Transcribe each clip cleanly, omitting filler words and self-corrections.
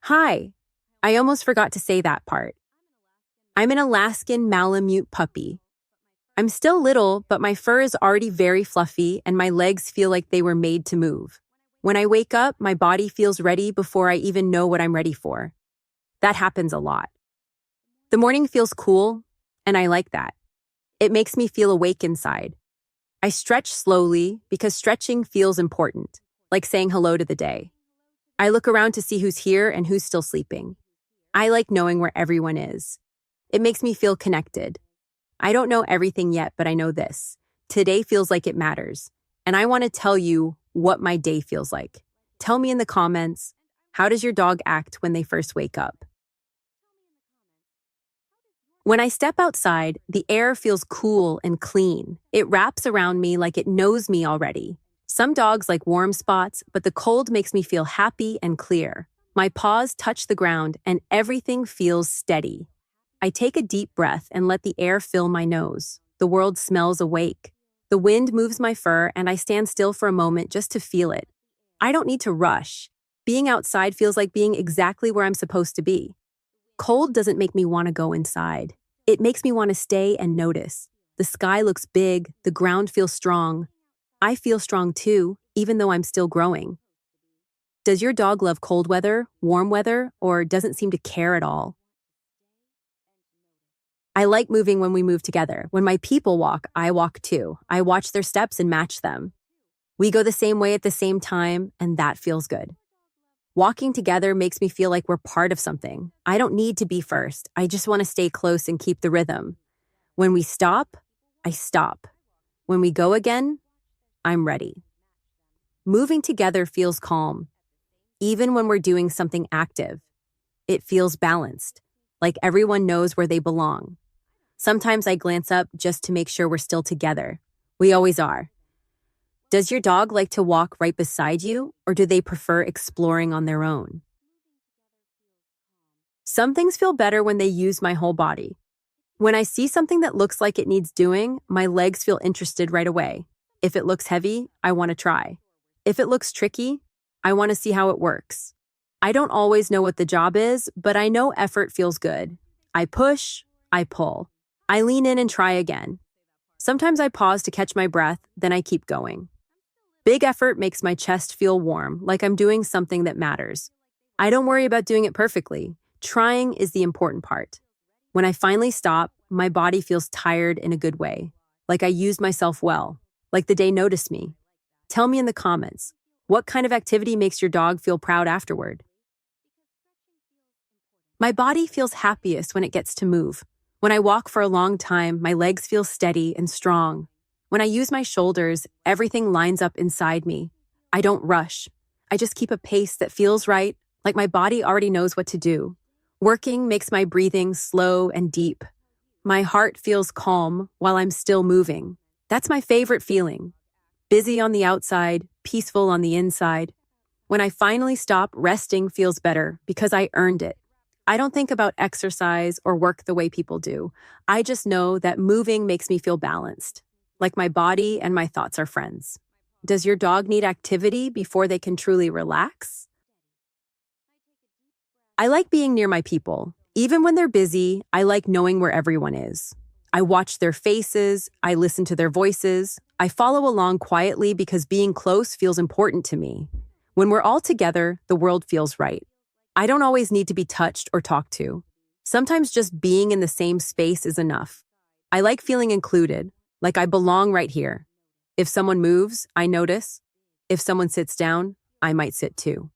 Hi, I almost forgot to say that part. I'm an Alaskan Malamute puppy. I'm still little, but my fur is already very fluffy and my legs feel like they were made to move. When I wake up, my body feels ready before I even know what I'm ready for. That happens a lot. The morning feels cool, and I like that. It makes me feel awake inside. I stretch slowly because stretching feels important, like saying hello to the day. I look around to see who's here and who's still sleeping. I like knowing where everyone is. It makes me feel connected. I don't know everything yet, but I know this. Today feels like it matters, and I want to tell you what my day feels like. Tell me in the comments, how does your dog act when they first wake up? When I step outside, the air feels cool and clean. It wraps around me like it knows me already. Some dogs like warm spots, but the cold makes me feel happy and clear. My paws touch the ground and everything feels steady. I take a deep breath and let the air fill my nose. The world smells awake. The wind moves my fur and I stand still for a moment just to feel it. I don't need to rush. Being outside feels like being exactly where I'm supposed to be. Cold doesn't make me want to go inside. It makes me want to stay and notice. The sky looks big, the ground feels strong. I feel strong too, even though I'm still growing. Does your dog love cold weather, warm weather, or doesn't seem to care at all? I like moving when we move together. When my people walk, I walk too. I watch their steps and match them. We go the same way at the same time, and that feels good. Walking together makes me feel like we're part of something. I don't need to be first. I just want to stay close and keep the rhythm. When we stop, I stop. When we go again, I'm ready. Moving together feels calm. Even when we're doing something active, it feels balanced, like everyone knows where they belong. Sometimes I glance up just to make sure we're still together. We always are. Does your dog like to walk right beside you, or do they prefer exploring on their own? Some things feel better when they use my whole body. When I see something that looks like it needs doing, my legs feel interested right away. If it looks heavy, I want to try. If it looks tricky, I want to see how it works. I don't always know what the job is, but I know effort feels good. I push, I pull. I lean in and try again. Sometimes I pause to catch my breath, then I keep going. Big effort makes my chest feel warm, like I'm doing something that matters. I don't worry about doing it perfectly. Trying is the important part. When I finally stop, my body feels tired in a good way, like I used myself well, like the day noticed me. Tell me in the comments, what kind of activity makes your dog feel proud afterward? My body feels happiest when it gets to move. When I walk for a long time, my legs feel steady and strong. When I use my shoulders, everything lines up inside me. I don't rush. I just keep a pace that feels right, like my body already knows what to do. Working makes my breathing slow and deep. My heart feels calm while I'm still moving. That's my favorite feeling. Busy on the outside, peaceful on the inside. When I finally stop, resting feels better because I earned it. I don't think about exercise or work the way people do. I just know that moving makes me feel balanced, like my body and my thoughts are friends. Does your dog need activity before they can truly relax? I like being near my people. Even when they're busy, I like knowing where everyone is. I watch their faces, I listen to their voices. I follow along quietly because being close feels important to me. When we're all together, the world feels right. I don't always need to be touched or talked to. Sometimes just being in the same space is enough. I like feeling included, like I belong right here. If someone moves, I notice. If someone sits down, I might sit too.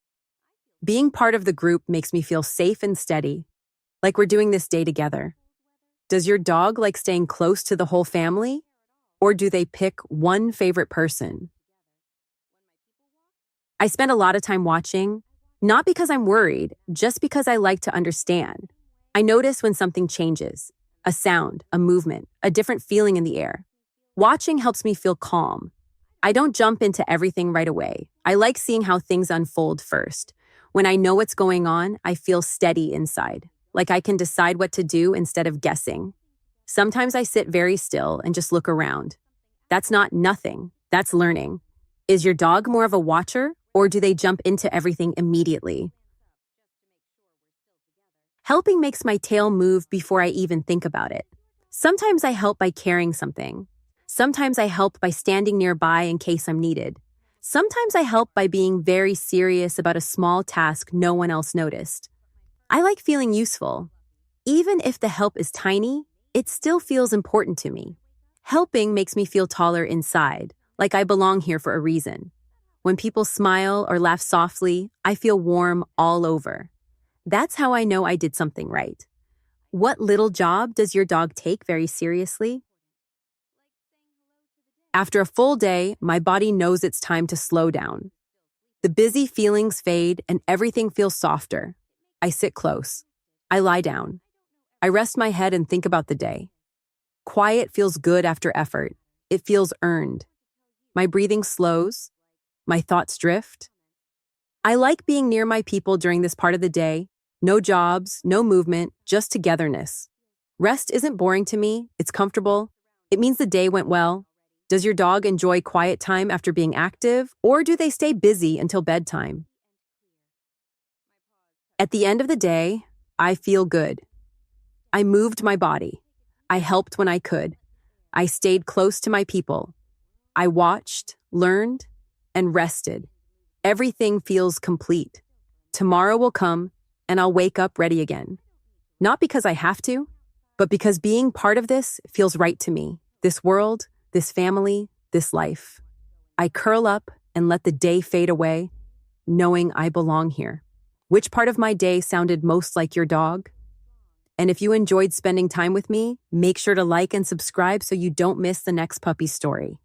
Being part of the group makes me feel safe and steady, like we're doing this day together. Does your dog like staying close to the whole family? Or do they pick one favorite person? I spend a lot of time watching, not because I'm worried, just because I like to understand. I notice when something changes, a sound, a movement, a different feeling in the air. Watching helps me feel calm. I don't jump into everything right away. I like seeing how things unfold first. When I know what's going on, I feel steady inside, like I can decide what to do instead of guessing. Sometimes I sit very still and just look around. That's not nothing, that's learning. Is your dog more of a watcher, or do they jump into everything immediately? Helping makes my tail move before I even think about it. Sometimes I help by carrying something. Sometimes I help by standing nearby in case I'm needed. Sometimes I help by being very serious about a small task no one else noticed. I like feeling useful. Even if the help is tiny, it still feels important to me. Helping makes me feel taller inside, like I belong here for a reason. When people smile or laugh softly, I feel warm all over. That's how I know I did something right. What little job does your dog take very seriously? After a full day, my body knows it's time to slow down. The busy feelings fade and everything feels softer. I sit close. I lie down. I rest my head and think about the day. Quiet feels good after effort. It feels earned. My breathing slows. My thoughts drift. I like being near my people during this part of the day. No jobs, no movement, just togetherness. Rest isn't boring to me. It's comfortable. It means the day went well. Does your dog enjoy quiet time after being active, or do they stay busy until bedtime? At the end of the day, I feel good. I moved my body. I helped when I could. I stayed close to my people. I watched, learned, and rested. Everything feels complete. Tomorrow will come, and I'll wake up ready again. Not because I have to, but because being part of this feels right to me. This world, this family, this life. I curl up and let the day fade away, knowing I belong here. Which part of my day sounded most like your dog? And if you enjoyed spending time with me, make sure to like and subscribe so you don't miss the next puppy story.